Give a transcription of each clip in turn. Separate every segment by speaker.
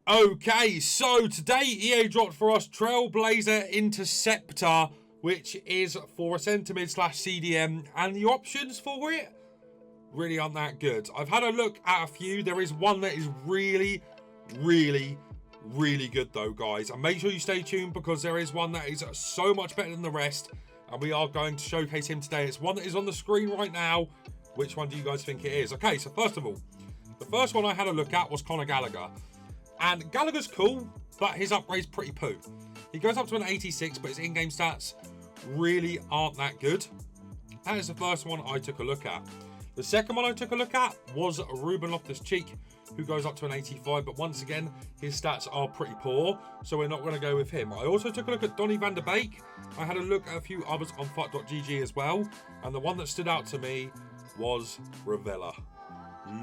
Speaker 1: Okay, so today EA dropped for us Trailblazer Interceptor, which is for a centre mid / CDM, and the options for it really aren't that good. I've had a look at a few. There is one that is really good though, guys, and make sure you stay tuned because there is one that is so much better than the rest, and we are going to showcase him today. It's one that is on the screen right now. Which one do you guys think it is? Okay, so first of all, the first one I had a look at was Conor Gallagher. And Gallagher's cool, but his upgrade's pretty poo. He goes up to an 86, but his in-game stats really aren't that good. That is the first one I took a look at. The second one I took a look at was Ruben Loftus-Cheek, who goes up to an 85, but once again, his stats are pretty poor, so we're not going to go with him. I also took a look at Donny van der Beek. I had a look at a few others on FUT.gg as well, and the one that stood out to me was Ravella.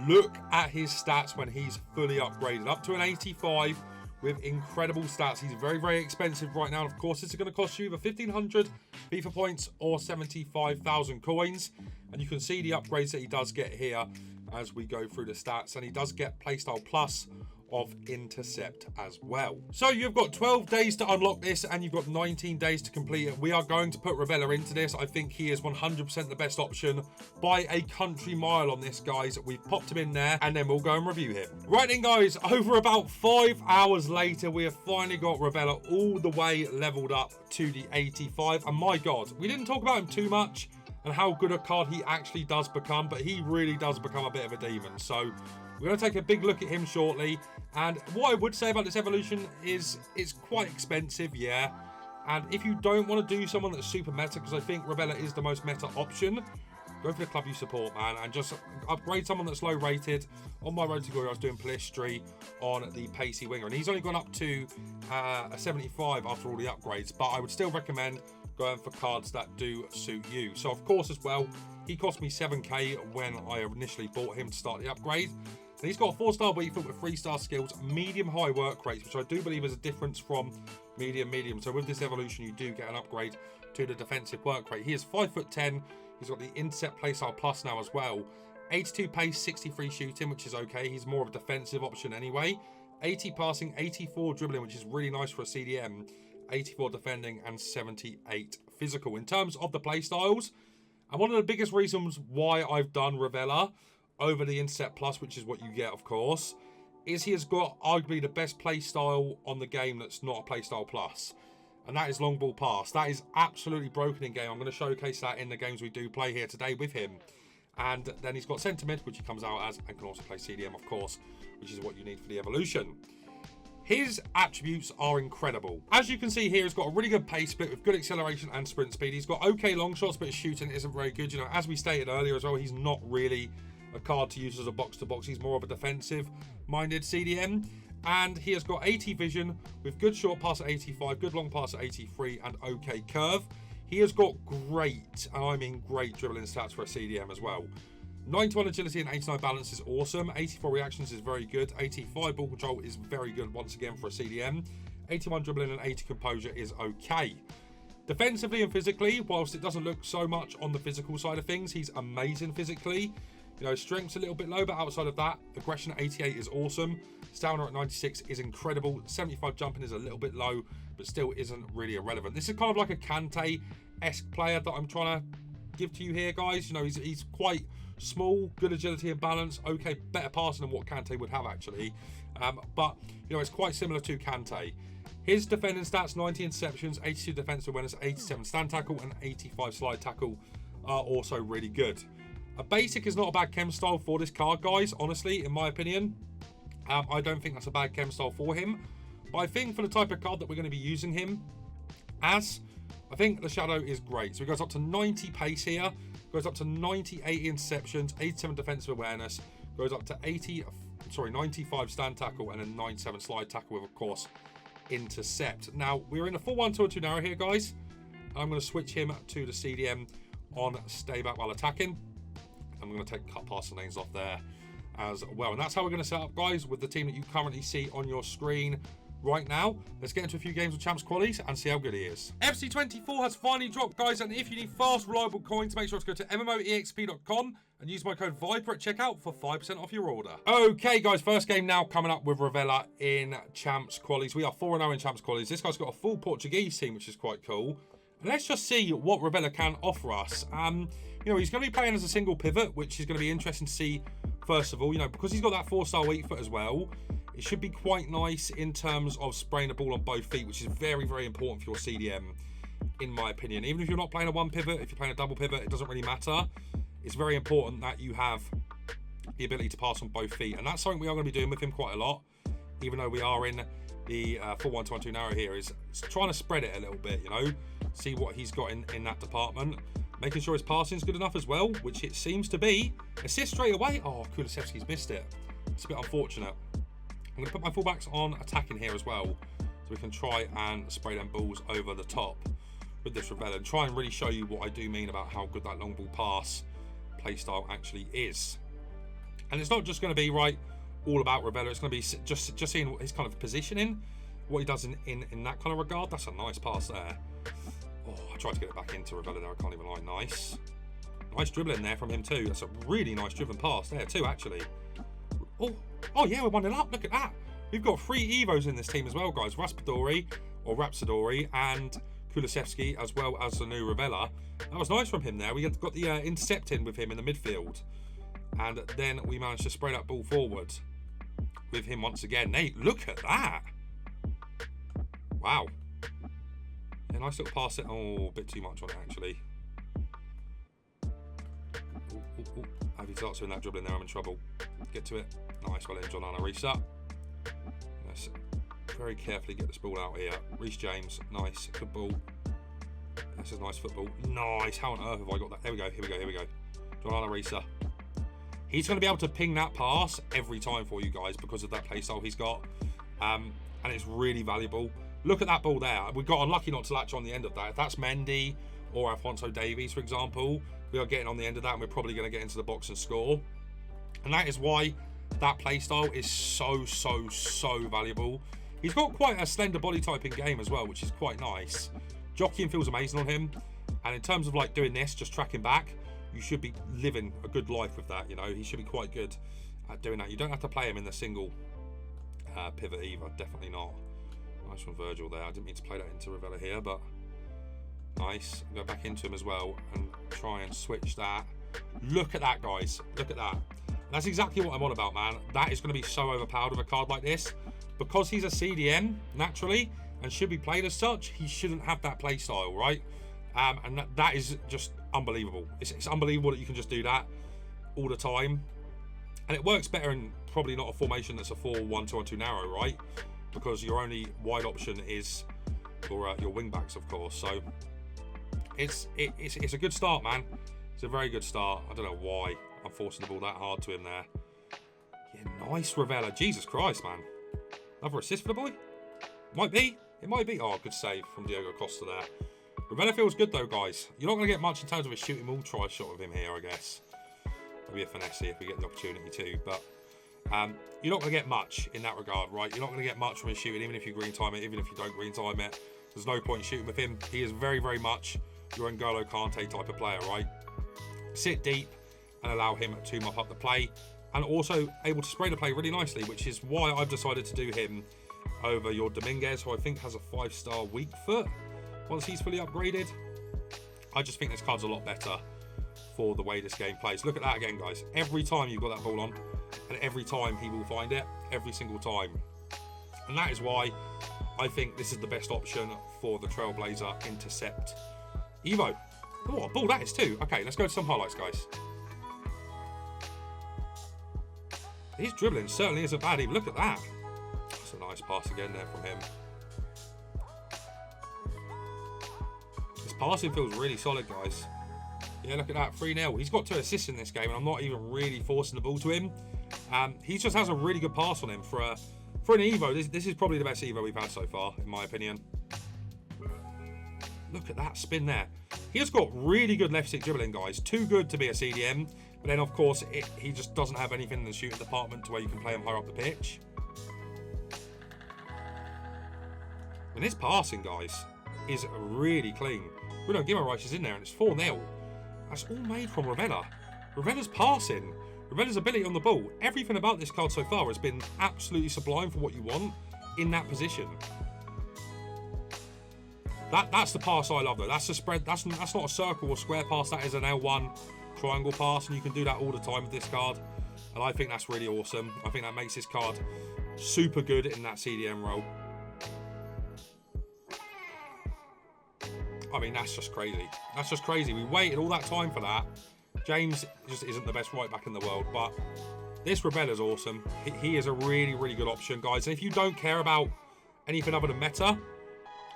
Speaker 1: Look at his stats when he's fully upgraded, up to an 85 with incredible stats. He's very expensive right now. Of course, this is going to cost you either 1,500 FIFA points or 75,000 coins. And you can see the upgrades that he does get here as we go through the stats. And he does get Playstyle Plus of Intercept as well. So you've got 12 days to unlock this and you've got 19 days to complete it. We are going to put Ravella into this. I think he is 100% the best option by a country mile on this, guys. We've popped him in there and then we'll go and review him. Right then, guys, over about 5 hours later, we have finally got Ravella all the way leveled up to the 85. And my God, we didn't talk about him too much and how good a card he actually does become, but he really does become a bit of a demon. So we're going to take a big look at him shortly. And what I would say about this evolution is it's quite expensive, yeah. And if you don't want to do someone that's super meta, because I think Ravella is the most meta option, go for the club you support, man, and just upgrade someone that's low rated. On my road to glory, I was doing Palistri on the pacey winger, and he's only gone up to a 75 after all the upgrades, but I would still recommend going for cards that do suit you. So of course as well, he cost me 7k when I initially bought him to start the upgrade. And he's got a 4-star weak foot with 3-star skills, medium-high work rates, which I do believe is a difference from medium. So with this evolution, you do get an upgrade to the defensive work rate. He is 5'10". He's got the intercept playstyle plus now as well. 82 pace, 63 shooting, which is okay. He's more of a defensive option anyway. 80 passing, 84 dribbling, which is really nice for a CDM. 84 defending and 78 physical. In terms of the playstyles, and one of the biggest reasons why I've done Ravella over the Intercept Plus, which is what you get, of course, is he has got arguably the best play style on the game that's not a Playstyle Plus, and that is long ball pass. That is absolutely broken in game. I'm going to showcase that in the games we do play here today with him. And then he's got centre mid, which he comes out as, and can also play CDM, of course, which is what you need for the evolution. His attributes are incredible. As you can see here, he's got a really good pace split with good acceleration and sprint speed. He's got okay long shots, but his shooting isn't very good. You know, as we stated earlier as well, he's not really a card to use as a box-to-box. He's more of a defensive-minded CDM. And he has got 80 vision with good short pass at 85, good long pass at 83, and okay curve. He has got great, and I mean great, dribbling stats for a CDM as well. 91 agility and 89 balance is awesome. 84 reactions is very good. 85 ball control is very good once again for a CDM. 81 dribbling and 80 composure is okay. Defensively and physically, whilst it doesn't look so much on the physical side of things, he's amazing physically. You know, strength's a little bit low, but outside of that, aggression at 88 is awesome. Stamina at 96 is incredible. 75 jumping is a little bit low, but still isn't really irrelevant. This is kind of like a Kante-esque player that I'm trying to give to you here, guys. You know, he's quite small, good agility and balance. Okay, better passing than what Kante would have, actually. But, you know, it's quite similar to Kante. His defending stats, 90 interceptions, 82 defensive awareness, 87 stand tackle, and 85 slide tackle are also really good. A basic is not a bad chem style for this card, guys, honestly, in my opinion. I don't think that's a bad chem style for him. But I think for the type of card that we're going to be using him as, I think the Shadow is great. So he goes up to 90 pace here, goes up to 98 interceptions, 87 defensive awareness, goes up to 95 stand tackle, and a 97 slide tackle with, of course, intercept. Now, we're in a full 1-2-2 narrow here, guys. I'm going to switch him to the CDM on stay back while attacking. I'm going to take cut past the names off there as well. And that's how we're going to set up, guys, with the team that you currently see on your screen right now. Let's get into a few games of Champs Qualies and see how good he is. FC24 has finally dropped, guys, and if you need fast, reliable coins, make sure to go to MMOEXP.com and use my code VIPER at checkout for 5% off your order. Okay, guys, first game now coming up with Ravella in Champs Qualies. We are 4-0 in Champs Qualies. This guy's got a full Portuguese team, which is quite cool. And let's just see what Ravella can offer us. You know, he's going to be playing as a single pivot, which is going to be interesting to see, first of all. You know, because he's got that 4-star weak foot as well, it should be quite nice in terms of spraying the ball on both feet, which is very, very important for your CDM, in my opinion. Even if you're not playing a one pivot, if you're playing a double pivot, it doesn't really matter. It's very important that you have the ability to pass on both feet. And that's something we are going to be doing with him quite a lot, even though we are in the 4-1-2-1-2 narrow here, is trying to spread it a little bit, you know, see what he's got in that department. Making sure his passing's good enough as well, which it seems to be. Assist straight away. Oh, Kulusevski's missed it. It's a bit unfortunate. I'm going to put my fullbacks on attacking here as well, so we can try and spray them balls over the top with this Ravella and try and really show you what I do mean about how good that long ball pass playstyle actually is. And it's not just going to be all about Ravella. It's going to be just seeing his kind of positioning, what he does in that kind of regard. That's a nice pass there. Oh, I tried to get it back into Ravella there. I can't even lie. Nice dribbling there from him too. That's a really nice driven pass there too, actually. Oh yeah, we're 1-0 up. Look at that. We've got 3 Evos in this team as well, guys. Rhapsodori and Kulusevski, as well as the new Ravella. That was nice from him there. We got the intercept in with him in the midfield. And then we managed to spray that ball forward with him once again. Nate, look at that. Wow. Yeah, nice little pass it. Oh, a bit too much on it, actually. If he starts doing that dribbling there, I'm in trouble. Get to it. Nice, well in, John Arisa. Let's very carefully get this ball out here. Reece James, nice, good ball. This is nice football. Nice, how on earth have I got that? Here we go. John Arisa. He's going to be able to ping that pass every time for you guys because of that playstyle he's got. And it's really valuable. Look at that ball there. We got unlucky not to latch on the end of that. If that's Mendy or Alphonso Davies, for example, we are getting on the end of that and we're probably going to get into the box and score. And that is why that playstyle is so valuable. He's got quite a slender body type in game as well, which is quite nice. Jockeying feels amazing on him. And in terms of like doing this, just tracking back, you should be living a good life with that, you know. He should be quite good at doing that. You don't have to play him in the single pivot either, definitely not. Nice from Virgil there. I didn't mean to play that into Ravella here, but nice. Go back into him as well and try and switch that. Look at that, guys. Look at that. That's exactly what I'm on about, man. That is going to be so overpowered with a card like this. Because he's a CDM, naturally, and should be played as such, he shouldn't have that play style, right? And that is just unbelievable. It's unbelievable that you can just do that all the time. And it works better in probably not a formation that's a 4-1-2-1-2 narrow, right? Because your only wide option is your wing backs, of course. So it's a good start, man. It's a very good start. I don't know why I'm forcing the ball that hard to him there. Yeah, nice Ravella. Jesus Christ, man. Another assist for the boy? Might be. It might be. Oh, good save from Diego Costa there. Ravella feels good though, guys. You're not going to get much in terms of a shooting ball try shot of him here, I guess. Maybe a finesse if we get the opportunity to. But you're not going to get much in that regard, right? You're not going to get much from his shooting, even if you green time it, even if you don't green time it. There's no point shooting with him. He is very, very much your N'Golo Kante type of player, right? Sit deep and allow him to mop up the play. And also able to spray the play really nicely, which is why I've decided to do him over your Dominguez, who I think has a 5-star weak foot once he's fully upgraded. I just think this card's a lot better for the way this game plays. Look at that again, guys. Every time you've got that ball on, and every time he will find it, every single time. And that is why I think this is the best option for the Trailblazer Intercept Evo. Oh, what a ball that is too. Okay, let's go to some highlights, guys. His dribbling certainly isn't bad even. Look at that. That's a nice pass again there from him. His passing feels really solid, guys. Yeah, look at that. 3-0. He's got 2 assists in this game, and I'm not even really forcing the ball to him. He just has a really good pass on him for an Evo. This is probably the best Evo we've had so far, in my opinion. Look at that spin there. He has got really good left stick dribbling, guys. Too good to be a CDM. But then, of course, he just doesn't have anything in the shooting department to where you can play him higher up the pitch. And this passing, guys, is really clean. Bruno Guimaraes is in there, and it's 4-0. That's all made from Ravella. Ravella's passing, Ravella's ability on the ball, everything about this card so far has been absolutely sublime for what you want in that position. That's the pass I love though. That's the spread. That's not a circle or square pass. That is an L1 triangle pass, and you can do that all the time with this card. And I think that's really awesome. I think that makes this card super good in that CDM role. I mean, that's just crazy. That's just crazy. We waited all that time for that. James just isn't the best right back in the world, but this Ravella's awesome. He is a really, really good option, guys. And if you don't care about anything other than meta,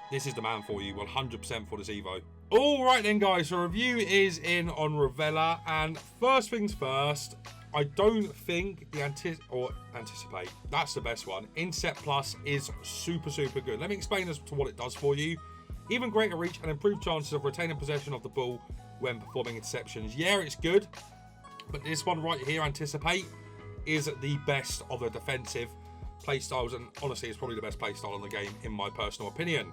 Speaker 1: this is the man for you, 100% for this Evo. All right then, guys, so review is in on Ravella, and first things first, I don't think the anticipate, that's the best one. Intercept Plus is super, super good. Let me explain as to what it does for you. Even greater reach and improved chances of retaining possession of the ball when performing interceptions. Yeah, it's good, but this one right here, Anticipate, is the best of the defensive playstyles, and honestly it's probably the best playstyle in the game in my personal opinion.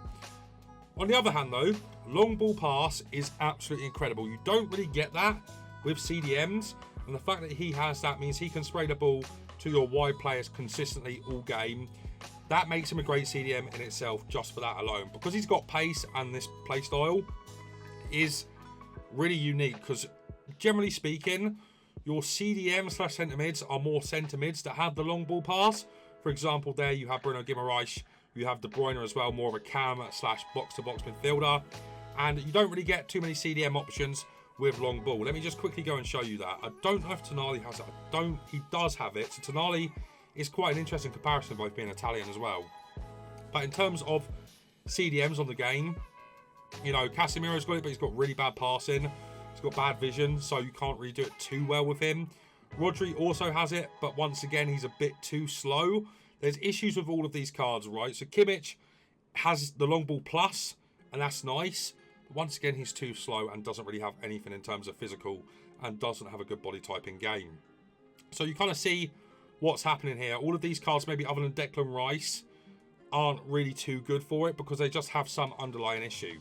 Speaker 1: On the other hand though, long ball pass is absolutely incredible. You don't really get that with CDMs, and the fact that he has that means he can spray the ball to your wide players consistently all game. That makes him a great CDM in itself just for that alone, because he's got pace, and this playstyle is really unique because generally speaking your CDM slash centre mids are more centre mids that have the long ball pass. For example, there you have Bruno Guimaraes, you have De Bruyne as well, more of a cam slash box-to-box midfielder, and you don't really get too many CDM options with long ball. Let me just quickly go and show you that. I don't know if Tonali has it. He does have it. So Tonali is quite an interesting comparison, both being Italian as well. But in terms of CDMs on the game, you know, Casemiro's got it, but he's got really bad passing. He's got bad vision, so you can't really do it too well with him. Rodri also has it, but once again, he's a bit too slow. There's issues with all of these cards, right? So Kimmich has the long ball plus, and that's nice. But once again, he's too slow and doesn't really have anything in terms of physical, and doesn't have a good body type in game. So you kind of see what's happening here. All of these cards, maybe other than Declan Rice, aren't really too good for it because they just have some underlying issue.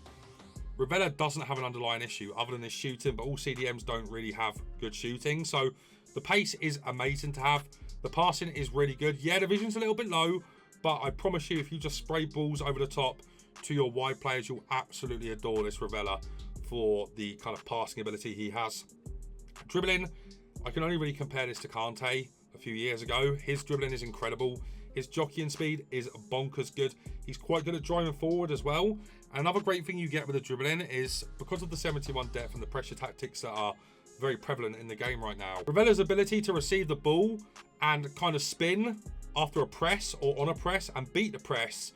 Speaker 1: Ravella doesn't have an underlying issue other than his shooting, but all CDMs don't really have good shooting. So the pace is amazing to have. The passing is really good. Yeah, the vision's a little bit low, but I promise you, if you just spray balls over the top to your wide players, you'll absolutely adore this Ravella for the kind of passing ability he has. Dribbling, I can only really compare this to Kante a few years ago. His dribbling is incredible. His jockeying speed is bonkers good. He's quite good at driving forward as well. And another great thing you get with the dribbling is because of the 71 depth and the pressure tactics that are very prevalent in the game right now. Ravella's ability to receive the ball and kind of spin after a press or on a press and beat the press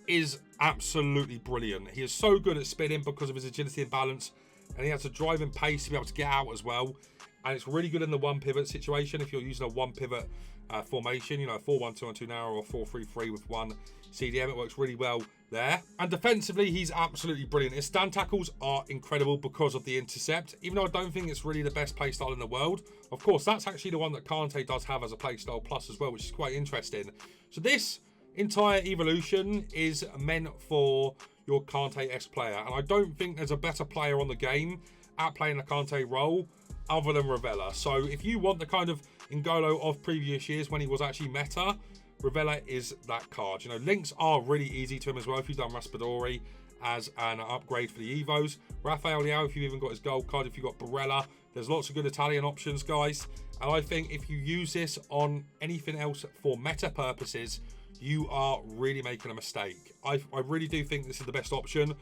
Speaker 1: is absolutely brilliant. He is so good at spinning because of his agility and balance, and he has a driving pace to be able to get out as well. And it's really good in the one pivot situation if you're using a one pivot formation, you know, 4-1-2-1-2 now, or 4-3-3 with one CDM. It works really well there. And defensively, he's absolutely brilliant. His stand tackles are incredible because of the intercept, even though I don't think it's really the best playstyle in the world. Of course, that's actually the one that Kante does have as a playstyle plus as well, which is quite interesting. So this entire evolution is meant for your Kante-esque player, and I don't think there's a better player on the game at playing the Kante role other than Ravella. So if you want the kind of N'Golo of previous years when he was actually meta, Ravella is that card. You know, links are really easy to him as well if you've done Raspadori as an upgrade for the Evos. Rafael Leao, if you've even got his gold card, if you've got Barella, there's lots of good Italian options, guys. And I think if you use this on anything else for meta purposes, you are really making a mistake. I really do think this is the best option,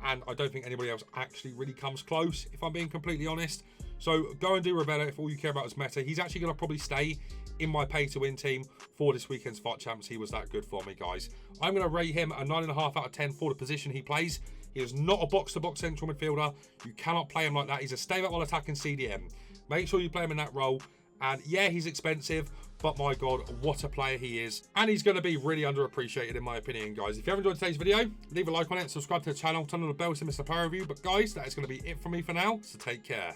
Speaker 1: and I don't think anybody else actually really comes close, if I'm being completely honest. So go and do Ravella if all you care about is meta. He's actually going to probably stay in my pay-to-win team for this weekend's FUT Champs. He was that good for me, guys. I'm going to rate him a 9.5 out of 10 for the position he plays. He is not a box-to-box central midfielder. You cannot play him like that. He's a stay back while attacking CDM. Make sure you play him in that role. And yeah, he's expensive, but my God, what a player he is. And he's going to be really underappreciated in my opinion, guys. If you have enjoyed today's video, leave a like on it, subscribe to the channel, turn on the bell to miss the power review. But guys, that is going to be it from me for now, so take care.